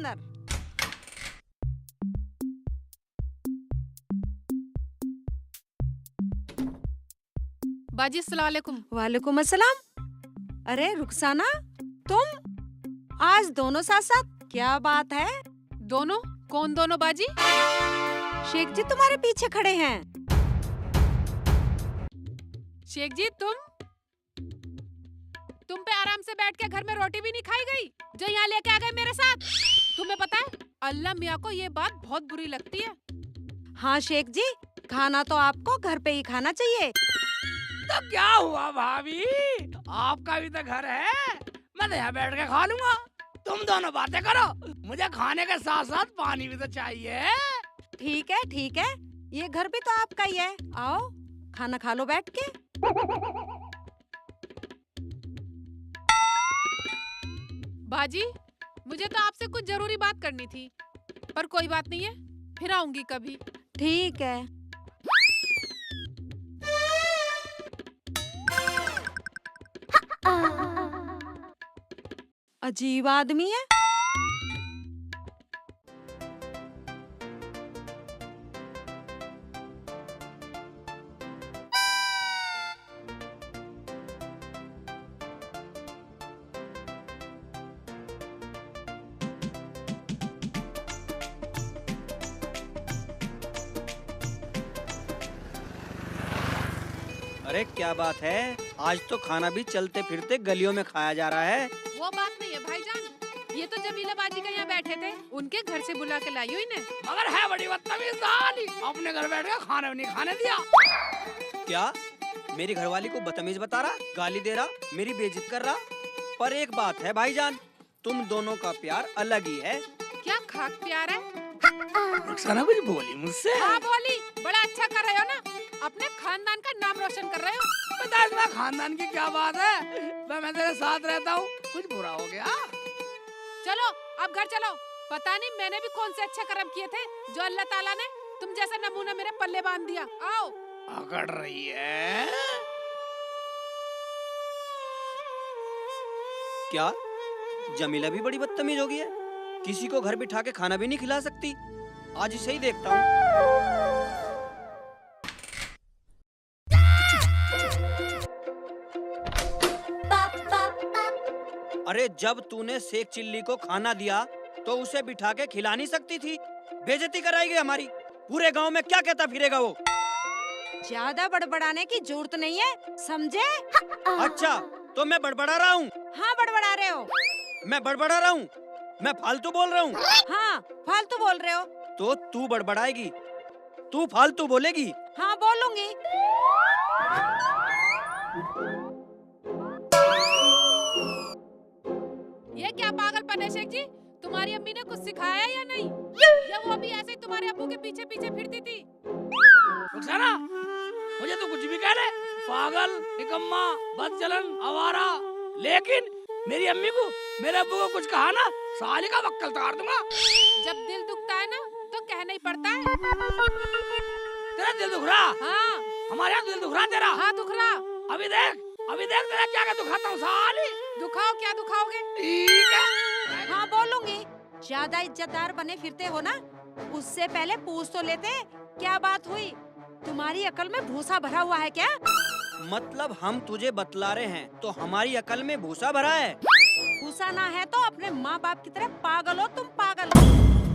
अंदर। बाजी अस्सलाम वालेकुम। वालेकुम अस्सलाम। अरे रुखसाना, तुम आज दोनों साथ साथ, क्या बात है? दोनों? कौन दोनों बाजी? शेख जी तुम्हारे पीछे खड़े हैं। शेख जी तुम पे आराम से बैठ के घर में रोटी भी नहीं खाई गई जो यहाँ लेके आ गए मेरे साथ। तुम्हें पता है अल्लाह मियाँ को ये बात बहुत बुरी लगती है। हाँ शेख जी, खाना तो आपको घर पे ही खाना चाहिए। तो क्या हुआ भाभी, आपका भी तो घर है, मैं तो यहाँ बैठ के खा लूंगा। तुम दोनों बातें करो, मुझे खाने के साथ साथ पानी भी तो चाहिए। ठीक है, ये घर भी तो आपका ही है। आओ खाना खा लो बैठ के। बाजी मुझे तो आपसे कुछ जरूरी बात करनी थी, पर कोई बात नहीं है, फिर आऊंगी कभी। ठीक है। अजीब आदमी है। अरे क्या बात है, आज तो खाना भी चलते फिरते गलियों में खाया जा रहा है। वो बात नहीं है भाईजान, ये तो जमीला बाजी का यहाँ बैठे थे, उनके घर से बुला के लाई हुई ने। मगर है बड़ी बदतमीज साली, अपने घर बैठ के खाना भी नहीं खाने दिया। क्या मेरी घरवाली को बदतमीज बता रहा, गाली दे रहा, मेरी बेइज्जत कर रहा? पर एक बात है भाईजान, तुम दोनों का प्यार अलग ही है। क्या खाक प्यार है? रुखसाना कुछ बोली मुझसे? हाँ बोली, बड़ा अच्छा कर रहे हो ना, अपने खानदान का नाम रोशन कर रहे हो। पता है खानदान की क्या बात है, मैं तेरे साथ रहता हूँ, कुछ बुरा हो गया? चलो अब घर चलो। पता नहीं मैंने भी कौन से अच्छे कर्म किए थे जो अल्लाह ताला ने तुम जैसा नमूना मेरे पल्ले बांध दिया। आओ। अकड़ रही है क्या जमीला भी बड़ी बदतमीज हो गई है, किसी को घर बिठा के खाना भी नहीं खिला सकती। आज इसे ही देखता हूँ। अरे जब तूने शेख चिल्ली को खाना दिया तो उसे बिठा के खिला नहीं सकती थी? बेइज्जती कराएगी हमारी, पूरे गांव में क्या कहता फिरेगा वो? ज्यादा बड़बड़ाने की जरूरत नहीं है, समझे? अच्छा तो मैं बड़बड़ा रहा हूँ? हाँ बड़बड़ा रहे हो। मैं बड़बड़ा रहा हूँ? मैं फालतू बोल रहा हूँ? हाँ फालतू बोल रहे हो। तो तू बड़बड़ाएगी, तू फालतू बोलेगी? हाँ बोलूंगी। ये क्या पागलपन है शेख जी? तुम्हारी अम्मी ने कुछ सिखाया या नहीं, या वो भी ऐसे ही तुम्हारे अब्बू के पीछे पीछे फिरती थी? रुखसाना, मुझे तो कुछ भी कह ले, पागल, निकम्मा, बदचलन, आवारा, लेकिन मेरी अम्मी को, मेरे अब्बू को कुछ कहा ना, साली का वक्कल तार दूंगा। जब दिल दुखता है ना तो कहना ही पड़ता है। तेरा दिल दुख रहा? हाँ। हमारे यहाँ दिल दुख रहा तेरा? हाँ दुख रहा। अभी देख तेरा क्या क्या दुखाता हूँ साली। दुखाओ, क्या दुखाओगे? ठीक है। हाँ बोलूंगी। ज्यादा इज्जतदार बने फिरते हो ना, उससे पहले पूछ तो लेते क्या बात हुई। तुम्हारी अकल में भूसा भरा हुआ है क्या? मतलब हम तुझे बतला रहे हैं तो हमारी अकल में भूसा भरा है? भूसा ना है तो अपने माँ बाप की तरह पागल हो तुम, पागल।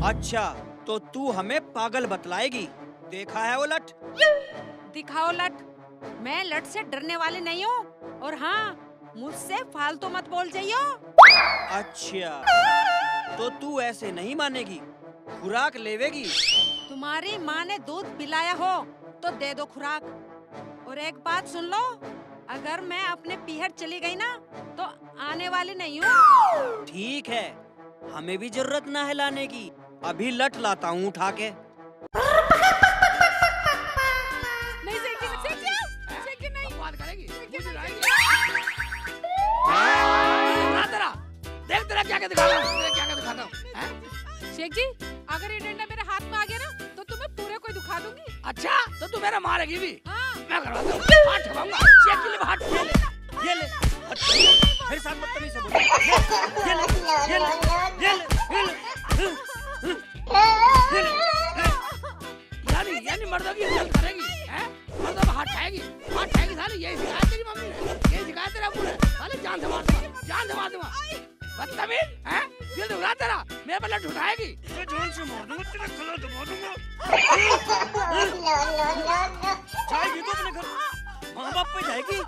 अच्छा तो तू हमें पागल बतलाएगी? देखा है वो लठ? दिखाओ लठ। मैं लठ से डरने वाली नहीं हूँ, और हाँ मुझसे फालतू मत बोल जाइयो। अच्छा तो तू ऐसे नहीं मानेगी, खुराक लेवेगी? तुम्हारी माँ ने दूध पिलाया हो तो दे दो खुराक। और एक बात सुन लो, अगर मैं अपने पीहर चली गई ना तो आने वाली नहीं हूँ। ठीक है, हमें भी जरूरत ना है लाने की, अभी लठ लाता हूँ उठा के। नहीं शेख जी नहीं। बात करेगी? तेरा देख तेरा क्या क्या दिखाता हूँ, हैं? शेख जी अगर ये डंडा मेरे हाथ में आ गया ना तो तुम्हें पूरे को दुखा दूंगी। अच्छा तो तू मेरा मारेगी भी? हाँ। मैं करवाता हूँ, हाथ ठगाऊंगा, शेख के लिए हाथ ये ले, मेरे साथ बदतमीजी से बोल। ये ले, ये ले, ये ले, ये ले। मेरे पर लठ उठाएगी। मैं जान से मार दूंगा, तेरा गला दबा दूंगा। जाएगी तो अपने घर, माँ बाप पे जाएगी।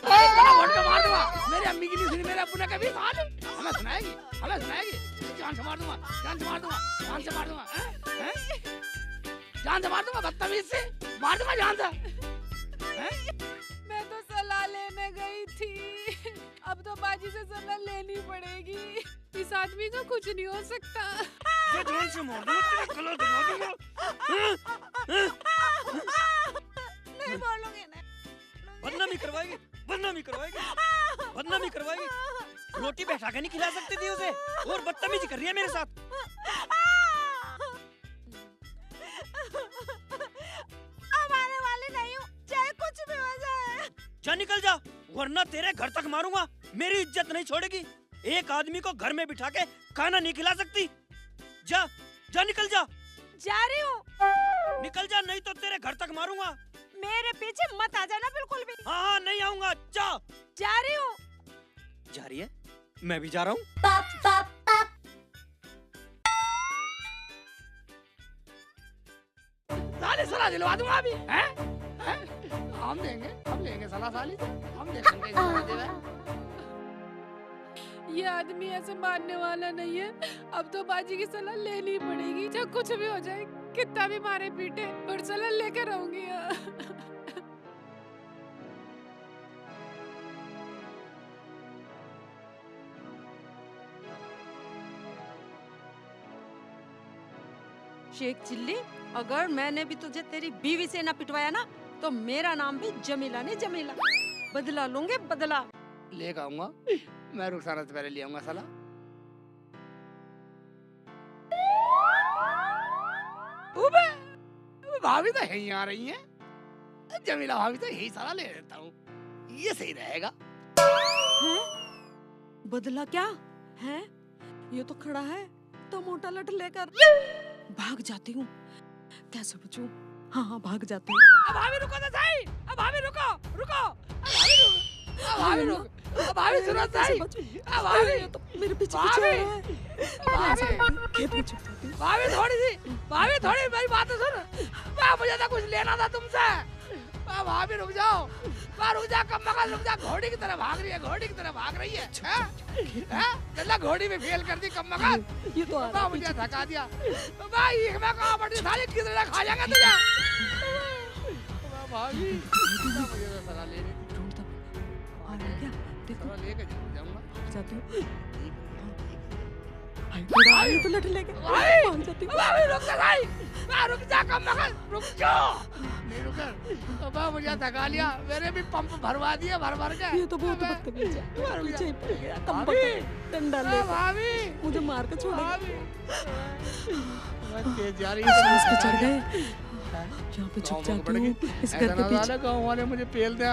गला घोट के मार दूंगा। मेरी अम्मी की नहीं सुनी, मेरे अब्बू ने कभी साल हमें सुनाएगी, हमें सुनाएगी। जान से मार दूंगा, जान से मार दूंगा, जान से मार दूंगा, हैं? जान से मार दूंगा, बदतमीज से मार दूंगा जान से। मैं तो सलाह लेने गई थी, अब तो बाजी से सलाह लेनी पड़ेगी। इस आदमी का कुछ नहीं हो सकता। मैं जान से मार दूंगा, तेरा गला दबा दूंगा। नहीं बोलूंगी, नहीं बदनामी करवाएगी, बदनामी करवाएगी, बदनामी करवाएगी। रोटी बैठा के नहीं खिला सकती थी उसे, और बदतमीजी कर रही है मेरे साथ। अब आने वाली नहीं हूँ, चाहे कुछ भी हो जाए। जा निकल जा, वरना तेरे घर तक मारूंगा। मेरी इज्जत नहीं छोड़ेगी। एक आदमी को घर में बिठा के खाना नहीं खिला सकती। जा जा निकल जा, जा रही हूँ। निकल जा, नहीं तो तेरे घर तक मारूंगा। मेरे पीछे मत आ जाना बिल्कुल भी। हाँ हाँ, नहीं आऊंगा। जा जा रही हूँ। जा रही है, मैं भी जा रहा हूँ। साली सलाह दिलवा दूंगा अभी, हैं? हम देंगे, हम लेंगे सलाह साली से, हम देखेंगे सलाह देवे। ये आदमी ऐसे मारने वाला नहीं है, अब तो बाजी की सलाह लेनी पड़ेगी। चाहे कुछ भी हो जाए, कितना भी मारे पीटे, पर सलाह लेके रहूंगी। शेख चिल्ली, अगर मैंने भी तुझे तेरी बीवी से ना पिटवाया ना, तो मेरा नाम भी जमीला नहीं जमीला। बदला लूंगे, बदला। लेकर आऊंगा, मैं रुखसाना से पहले ले आऊंगा सलाह। उबे, भाभी तो यहीं आ रही हैं। जमीला भाभी तो यही सलाह ले लेता हूँ, ये सही रहेगा। हैं? बदला क्या है? ये तो खड़ा है तो मोटा लठ लेकर। भाग जाती हूँ, कैसे बचूं? हाँ हाँ, भाग जाती हूँ। अब भाभी रुको तो सही, अब भाभी रुको, रुको, अब भाभी रुको, अब भाभी रुको, अब भाभी सुनो सही, अब भाभी, ये तो मेरे पीछे भाभी, पीछे आ रहा है। भाभी, खेत में छुप जाती हूँ। भाभी थोड़ी सी, भाभी थोड़ी मेरी बात तो सुन। मुझे तो कुछ लेना था तुमसे। भाभी रुक जाओ, रुक जा, कम मगल रुक जा। घोड़ी की तरह भाग रही है, घोड़ी की तरह भाग रही है। हैं? घोड़ी में फेल कर दी कम मगल। ये तो आ रहा है मुझे थका दिया। भाई मैं कहाँ पड़ी साली, किधर खा जाएगा तुझे? भाभी, मुझे तो सलाह ले रही थी। ढूंढता आ रहा है क्या? देखो, सलाह लेके जरूर जाऊंगा। भाग जाती हूँ। भाई तो लठ लेके भाग जाती हूँ। भाभी रुक जा भाई, रुक जा कम मगल, रुक जाओ। नहीं रुकर, अब मुझे थका लिया। मेरे भी पंप भरवा दिए भर भर के। ये तो बहुत बदतमीज है। पीछे ही पड़ गया, कम भाभी, डंडा ले भाभी, मुझे मार के छोड़ेगा। भाभी, तेज जा रही सांस पे चढ़ है। गए, यहाँ पे छुप जाती हूँ इस घर के पीछे। गाँव वाले मुझे पेल दे।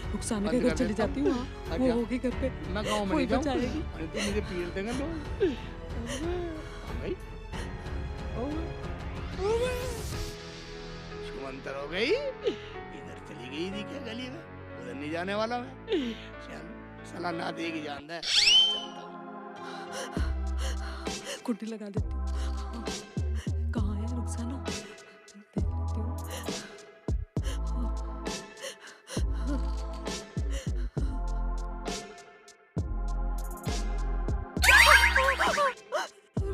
रुखसाना के घर चली जाती हूँ। वो होगी घर पे, मैं गाँव में कोई नहीं जाऊँ, बचाएगी। तो मुझे पेल देंगे लोग। शुमंतर हो गई, इधर चली गई थी क्या गली में? उधर नहीं जाने वाला मैं। चल सलाह ना देगी जान दे। कुंडी लगा देती हूँ। कहाँ है रुखसाना? देख लेती हूँ।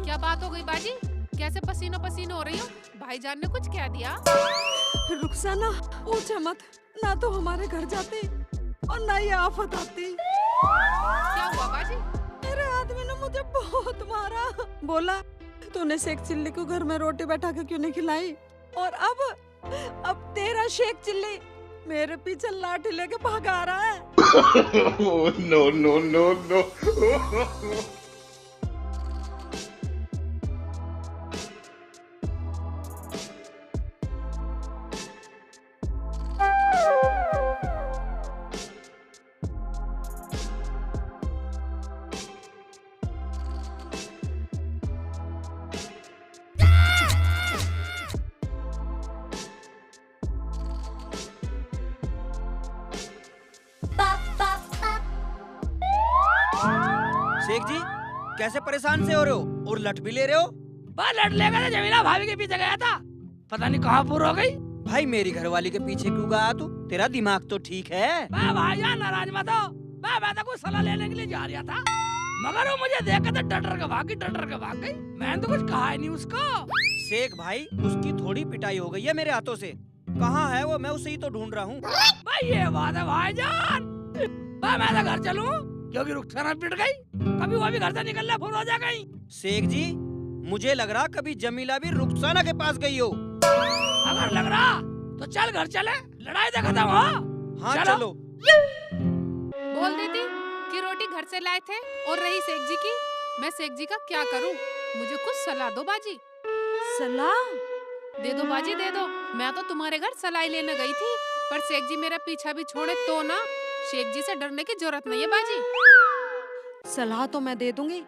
क्या बात हो गई बाजी? कैसे पसीनो पसीनो हो रही हो? भाईजान ने कुछ कह दिया? रुखसाना, पूछे मत, ना तो हमारे घर जाती और ना ये आफत आती। क्या हुआ बाजी? मेरे आदमी ने मुझे बहुत मारा। बोला तूने शेख चिल्ली को घर में रोटी बैठा के क्यों नहीं खिलाई? और अब तेरा शेख चिल्ली मेरे पीछे लाठी लेके भागा रहा है। No, no, no, no. Sheikh जी, कैसे परेशान से हो रहे हो और लट भी ले रहे हो? बस लड़ लेगा तो जमीला भाभी के पीछे गया था, पता नहीं कहाँ पूरा हो गई। भाई मेरी घरवाली के पीछे क्यों गया तू? तेरा दिमाग तो ठीक है। भाईजान नाराज मत हो, मैं तो कुछ सलाह लेने के लिए जा रहा था, मगर वो मुझे देख के डर के भाग गई। मैंने तो कुछ कहा ही नहीं उसको। शेख भाई उसकी थोड़ी पिटाई हो गई है मेरे हाथों से। कहाँ है वो? मैं उसे ही तो ढूंढ रहा हूँ। भाई ये बात है भाईजान, मैं तो घर चलूं क्योंकि रुखसाना पिट गई, कभी वो भी घर से निकलने फुर हो जाएगी। शेख जी मुझे लग रहा कभी जमीला भी रुखसाना के पास गई हो। अगर लग रहा तो चल घर चले, लड़ाई तो खत्म हो। हाँ चलो। चलो। बोल देती कि रोटी घर से लाए थे। और रही शेख जी की, मैं शेख जी का क्या करूं? मुझे कुछ सलाह दो बाजी। सलाह? दे दो बाजी दे दो। मैं तो तुम्हारे घर सलाई लेने गई थी, पर शेख जी मेरा पीछा भी छोड़े तो ना। शेख जी से डरने की जरूरत नहीं है बाजी। सलाह तो मैं दे दूंगी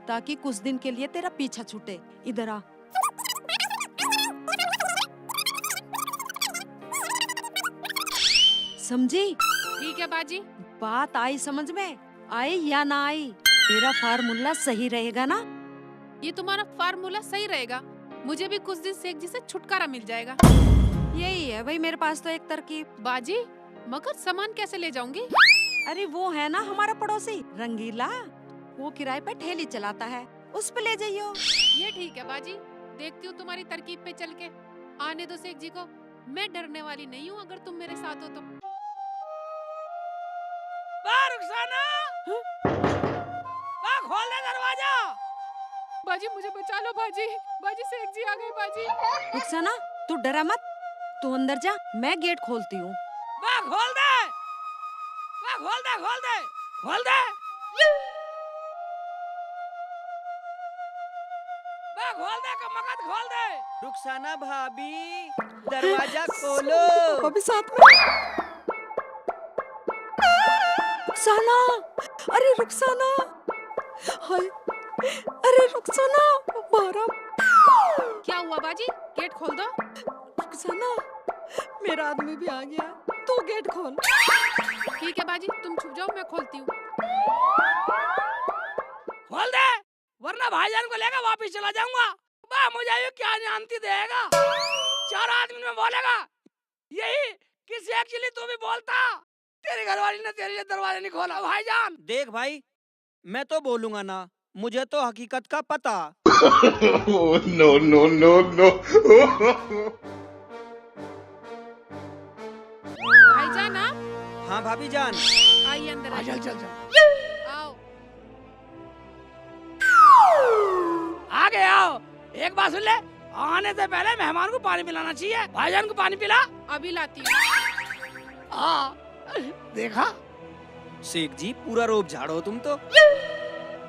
ताकि कुछ दिन के लिए तेरा पीछा छूटे। इधर आ। समझी? ठीक है बाजी। बात आई समझ में? आई या ना आई? तेरा फार्मूला सही रहेगा ना? ये तुम्हारा फार्मूला सही रहेगा। मुझे भी कुछ दिन शेख जी से छुटकारा मिल जाएगा। यही है भाई मेरे पास तो एक तरकीब। बाजी मगर सामान कैसे ले जाऊंगी? अरे वो है ना हमारा पड़ोसी रंगीला, वो किराए पे ठेली चलाता है, उस पे ले जाइयो। ये ठीक है बाजी, देखती हूँ तुम्हारी तरकीब पे चल के। आने दो शेख जी को, मैं डरने वाली नहीं हूँ अगर तुम मेरे साथ हो तो। रुखसाना, खोल दे दरवाजा। बाजी मुझे बचा लो बाजी, बाजी शेख जी आ गए बाजी। रुखसाना तू डरा मत, तू अंदर जा, मैं गेट खोलती हूँ। खोल दे, खोल दे, खोल दे, खोल दे, खोल दे, कमकत खोल दे। रुखसाना भाभी दरवाजा खोलो। अभी साथ में। रुखसाना, अरे रुखसाना, हाय, अरे रुखसाना, बारा। क्या हुआ बाजी? गेट खोल दो। रुखसाना, मेरा आदमी भी आ गया, तू गेट खोल। ठीक है बाजी, तुम छुप जाओ, मैं खोलती हूँ। खोल दे, वरना भाईजान को लेकर वापस चला जाऊंगा। मुझे ये क्या जानती देगा, 4 आदमी में बोलेगा यही कि शेख चिल्ली तू भी बोलता, तेरी घरवाली ने तेरे लिए दरवाजा नहीं खोला। भाईजान देख भाई, मैं तो बोलूंगा ना, मुझे तो हकीकत का पता। No, no, no, no. भाईजान आप? हाँ भाभी जान। आइए अंदर आइए। चल आओ। आगे आओ। एक बात सुन ले, आने से पहले मेहमान को पानी पिलाना चाहिए। भाईजान को पानी पिला। अभी लाती हूँ। देखा शेख जी पूरा रोब झाड़ो तुम तो।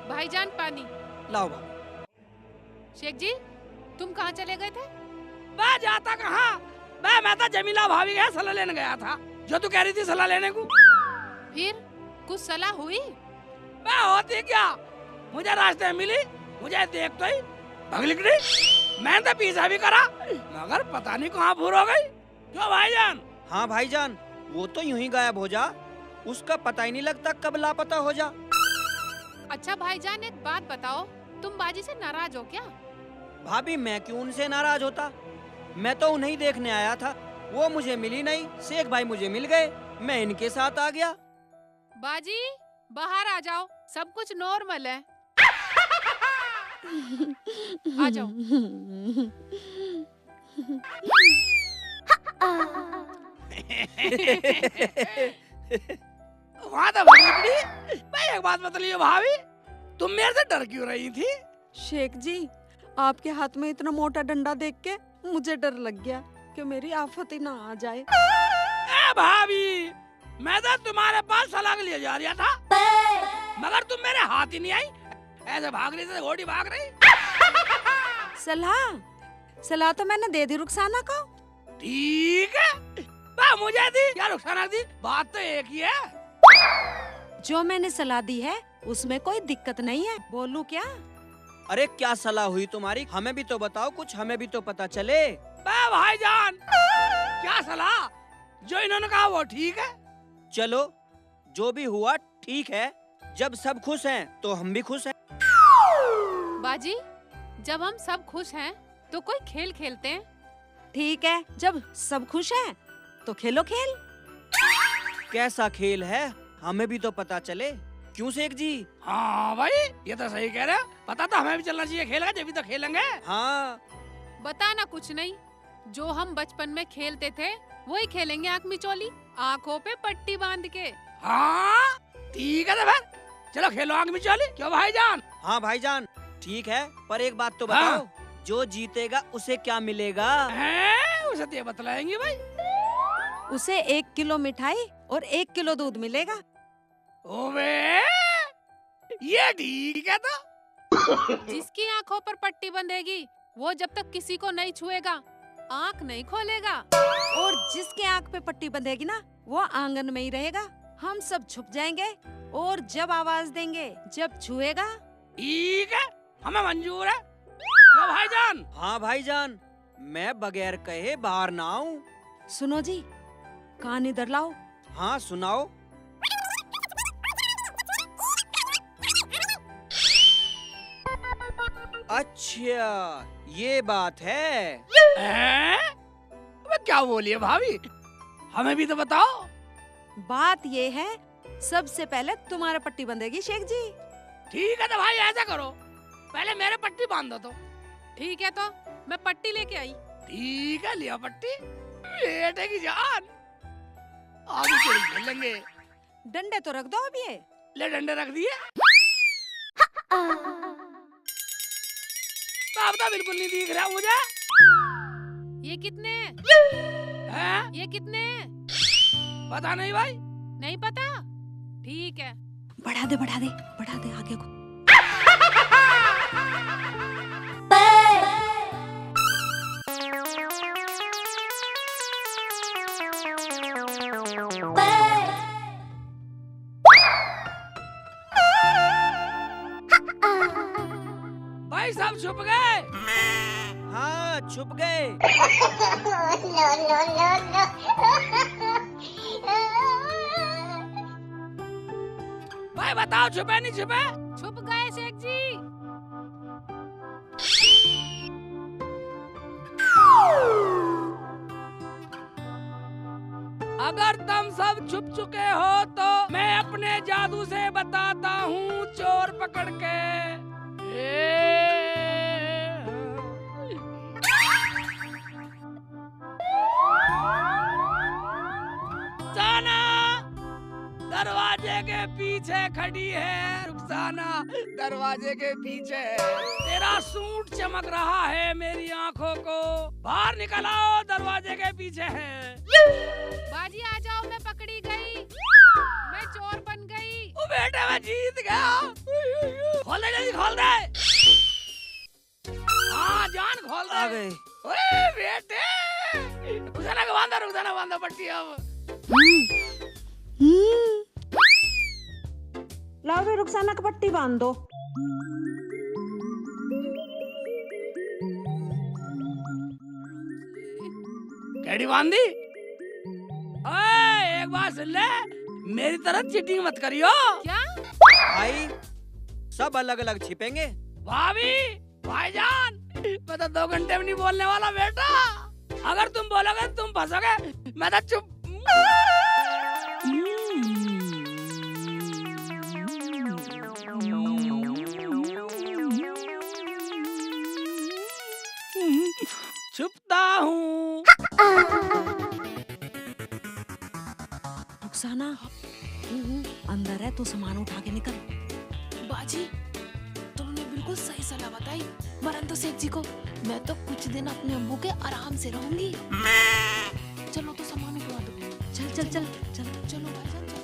भाईजान पानी लाओ भाभी। शेख जी तुम कहाँ चले गए थे? मैं जाता कहाँ, मैं तो जमीला भाभी के यहाँ सलाह लेने गया था, जो तू कह रही थी सलाह लेने को। फिर कुछ सलाह हुई? मैं होती क्या, मुझे रास्ते में मिली, मुझे देख तो ही भगली गई। मैंने तो पीछा भी करा, मगर पता नहीं कहाँ भूल हो गई। क्यों भाईजान? हाँ भाईजान, वो तो यूं ही गायब हो जा, उसका पता ही नहीं लगता कब लापता हो जा। अच्छा भाईजान एक बात बताओ, तुम बाजी से नाराज हो क्या? भाभी मैं क्यों उनसे नाराज होता, मैं तो उन्हें देखने आया था, वो मुझे मिली नहीं, शेख भाई मुझे मिल गए, मैं इनके साथ आ गया। बाजी बाहर आ जाओ, सब कुछ नॉर्मल है। आ जाओ। वहाँ तो भगली। मैं एक बात बतलिए भाभी, तुम मेरे से डर क्यों रही थी? शेख जी आपके हाथ में इतना मोटा डंडा देख के मुझे डर लग गया कि मेरी आफत ही ना आ जाए। ए भाभी, मैं तो तुम्हारे पास सलाह के लिए जा रहा था, मगर तुम मेरे हाथ ही नहीं आई, ऐसे भाग रही थी, घोड़ी भाग रही। सलाह तो मैंने दे दी रुखसाना को। ठीक है, मुझे दी या रुखसाना दी, बात तो एक ही है। जो मैंने सलाह दी है उसमें कोई दिक्कत नहीं है, बोलूं क्या? अरे क्या सलाह हुई तुम्हारी, हमें भी तो बताओ कुछ, हमें भी तो पता चले। भाईजान क्या सलाह, जो इन्होंने कहा वो ठीक है। चलो जो भी हुआ ठीक है, जब सब खुश हैं तो हम भी खुश हैं। बाजी, जब हम सब खुश हैं तो कोई खेल खेलते हैं। ठीक है, जब सब खुश हैं तो खेलो खेल। कैसा खेल है हमें भी तो पता चले। क्यों शेख जी? हाँ भाई, ये तो सही कह रहे हो। पता तो हमें भी चलना चाहिए खेल का, जब भी तो खेलेंगे। हाँ बताना कुछ नहीं, जो हम बचपन में खेलते थे वही खेलेंगे। आँख मिचौली, आँखों पे पट्टी बांध के। हाँ ठीक है तो फिर चलो खेलो आग में चली। क्यों भाईजान? हाँ भाईजान ठीक है, पर एक बात तो हाँ। बताओ, जो जीतेगा उसे क्या मिलेगा? उसे तो ये बतलाएंगे भाई। उसे 1 किलो मिठाई और 1 किलो दूध मिलेगा। ओबे ये ठीक है तो। जिसकी आँखों पर पट्टी बंधेगी वो जब तक किसी को नहीं छुएगा आँख नहीं खोलेगा। और जिसके आँख पे पट्टी बंधेगी ना, वो आंगन में ही रहेगा। हम सब छुप जाएंगे और जब आवाज देंगे, जब छुएगा। ठीक है, हमें मंजूर है। क्यों भाईजान? हाँ भाईजान, मैं बगैर कहे बाहर ना आऊं। सुनो जी, कान इधर लाओ। हाँ सुनाओ। अच्छा ये बात है। अबे क्या बोलिए भाभी, हमें भी तो बताओ। बात ये है, सबसे पहले तुम्हारे पट्टी बंधेगी शेख जी। ठीक है तो भाई ऐसा करो, पहले मेरे पट्टी बांध दो। तो ठीक है, तो मैं पट्टी लेके आई। ठीक है, लिया पट्टी। बेटे की जान, आगे खेल खेलेंगे। डंडे तो रख दो अब ये। ले डंडे रख दिए। अब तो बिल्कुल नहीं दिख रहा मुझे। ये कितने हैं? ये कितने? पता नहीं भाई। नहीं पता? ठीक है। बढ़ा दे बढ़ा दे बढ़ा दे आगे को। भाई सब छुप गए। हाँ छुप गए। भाई बताओ छुपे नहीं छुपे? छुप गए शेख जी। अगर तुम सब छुप चुके हो तो मैं अपने जादू से बताता हूँ चोर पकड़ के। रुखसाना दरवाजे के पीछे खड़ी है। रुखसाना दरवाजे के पीछे। तेरा सूट चमक रहा है मेरी आंखों को। बाहर निकल आओ, दरवाजे के पीछे है। बाजी आ जाओ, मैं पकड़ी गई, मैं चोर बन गई। ओ बेटे मैं जीत गया। खोल दे जल्दी, खोल दे। हाँ जान खोल दे। आ गए। ओए बेटे, रुखसाना बांधो पट्टी अब। लाओ भी रुखसाना की पट्टी बांध दो। कैडी बांधी? ओए एक बात सुन ले, मेरी तरह चीटिंग मत करियो। क्या? भाई सब अलग अलग छिपेंगे। भाभी, भाईजान, मैं तो 2 घंटे में नहीं बोलने वाला बेटा। अगर तुम बोलोगे तुम फंसोगे, मैं तो चुप। छुपता हूँ। रुखसाना अंदर है, तो सामान उठा के निकल। बाजी, तुमने बिल्कुल सही सलाह बताई मरन तो शेख जी को। मैं तो कुछ दिन अपने अम्मू के आराम से रहूंगी। चलो तो सामान उठवा दो। चल चल चल चल। चलो भाईजान चलो।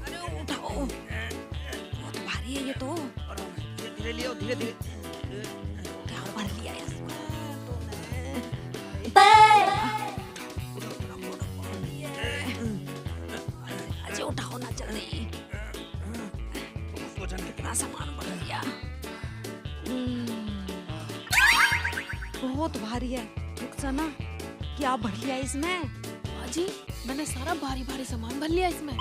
अरे उठाओ, बहुत भारी है ये तो। धीरे लियो, धीरे धीरे। क्या भर लिया है इसको? अजय उठा बहुत भारी है। रुखसाना, क्या भर लिया इसमें? बाजी मैंने सारा भारी भारी सामान भर लिया इसमें।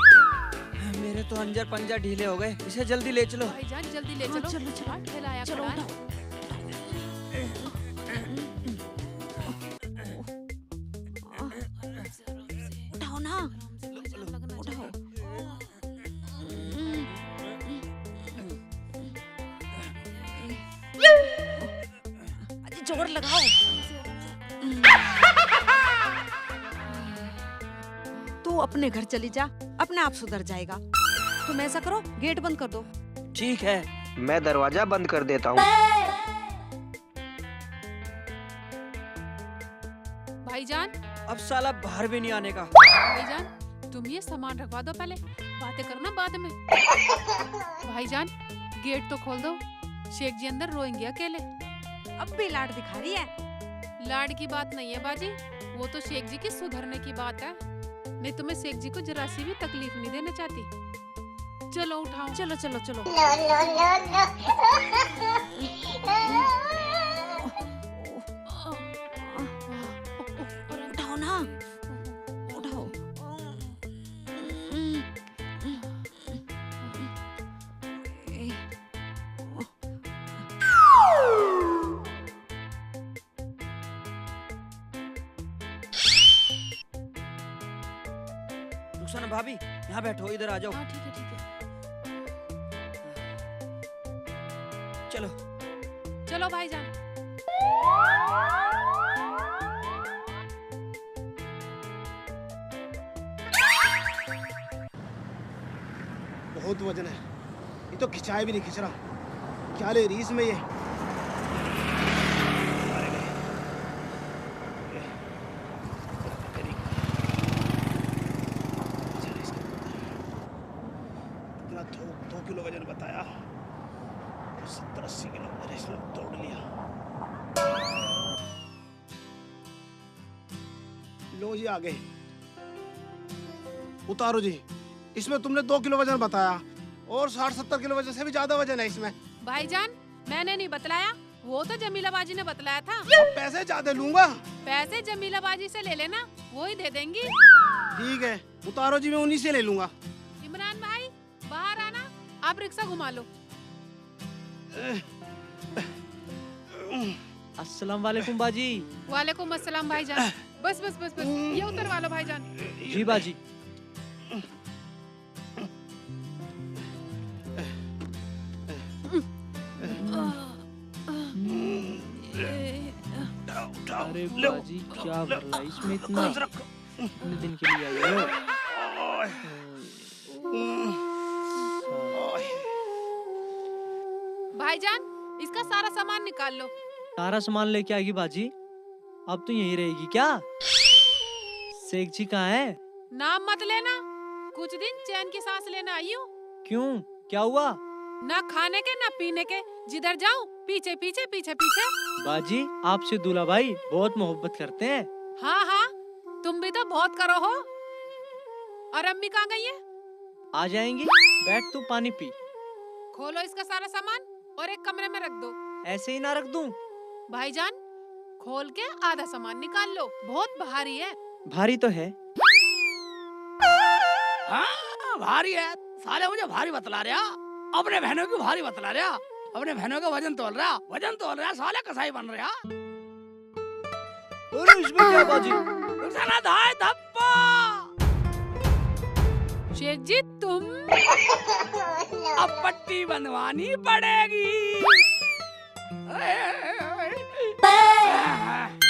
मेरे तो अंजर पंजर ढीले हो गए, इसे जल्दी ले चलो। भाईजान जल्दी ले हाँ, चलो। चलो, चलो। हाँ, ठेलाया चलो खड़ा है। उठाओ। उठाओ ना, उठाओ। अरे जोर लगाओ। तू अपने घर चली जा, अपने आप सुधर जाएगा। तुम ऐसा करो, गेट बंद कर दो। ठीक है, मैं दरवाजा बंद कर देता हूँ। भाईजान, अब साला बाहर भी नहीं आने का। भाईजान तुम ये सामान रखवा दो, पहले बातें करना बाद में। भाईजान गेट तो खोल दो, शेख जी अंदर रोएंगे अकेले। अब भी लाड दिखा रही है। लाड की बात नहीं है बाजी, वो तो शेख जी की सुधरने की बात है। मैं तुम्हें शेख जी को जरा सी भी तकलीफ नहीं देना चाहती। चलो उठाओ। चलो चलो चलो। उठाओ ना, उठाओ। रुखसाना भाभी, यहाँ बैठो, इधर आ जाओ। हाँ ठीक है, ठीक है। चलो। चलो भाईजान। बहुत वजन है, ये तो खिंचाए भी नहीं खिंच रहा। क्या ले रही इसमें ये? इतना 2 किलो वजन बताया, 70-80 किलो वजन इसमें तोड़ लिया। लो जी, आगे उतारो जी। इसमें तुमने 2 किलो वजन बताया और 60-70 किलो वजन से भी ज्यादा वजन है इसमें। भाईजान मैंने नहीं बतलाया, वो तो जमीला बाजी ने बतलाया था। अब पैसे ज्यादा लूंगा। पैसे जमीला बाजी से ले लेना, वो ही दे देंगी। ठीक है, उतारो जी, मैं उन्हीं से ले लूंगा। इमरान भाई बाहर आना, आप रिक्शा घुमा लो। अस्सलाम वालेकुम बाजी। वालेकुम अस्सलाम भाईजान। बस बस बस बस, ये उतरवा लो भाईजान। जी बाजी। अरे बाजी क्या कर रहा है इसमें इतना? इतने दिन के लिए आई हो? भाईजान इसका सारा सामान निकाल लो। सारा सामान लेके आएगी बाजी? अब तो यहीं रहेगी क्या? शेख जी कहाँ है? नाम मत लेना, कुछ दिन चैन की सांस लेना आई हूँ। क्यों, क्या हुआ? ना खाने के ना पीने के, जिधर जाऊँ पीछे पीछे पीछे पीछे। बाजी आपसे दूल्हा भाई बहुत मोहब्बत करते हैं। हाँ हाँ, तुम भी तो बहुत करो हो। और अम्मी कहाँ गई है? आ जाएंगी, बैठ तू पानी पी। खोलो इसका सारा सामान और एक कमरे में रख दो। ऐसे ही ना रख दूं? भाईजान खोल के आधा सामान निकाल लो, बहुत भारी है। भारी तो है। हाँ भारी है, साले मुझे भारी बतला रहा। अपने बहनों की भारी बतला रहा, अपने बहनों का वजन तोल रहा, साले कसाई बन रहा। अरे इसमें क्या बाजी? रुखसाना धाय धप्पा। शेख जी तुम अब पट्टी बनवानी पड़ेगी।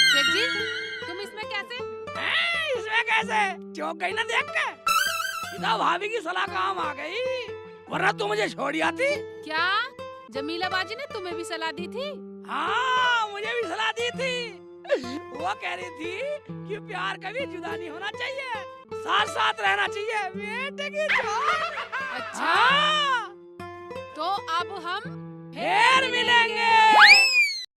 शेख जी तुम इसमें कैसे? इसमें कैसे? चौंक गई ना देख के? इधर भाभी की सलाह काम आ गई, वरना तू मुझे छोड़ आती। क्या जमीला बाजी ने तुम्हें भी सलाह दी थी? हाँ मुझे भी सलाह दी थी। वो कह रही थी कि प्यार कभी जुदा नहीं होना चाहिए, साथ साथ रहना चाहिए। बेटे की जान। अच्छा हाँ, तो अब हम फिर मिलेंगे।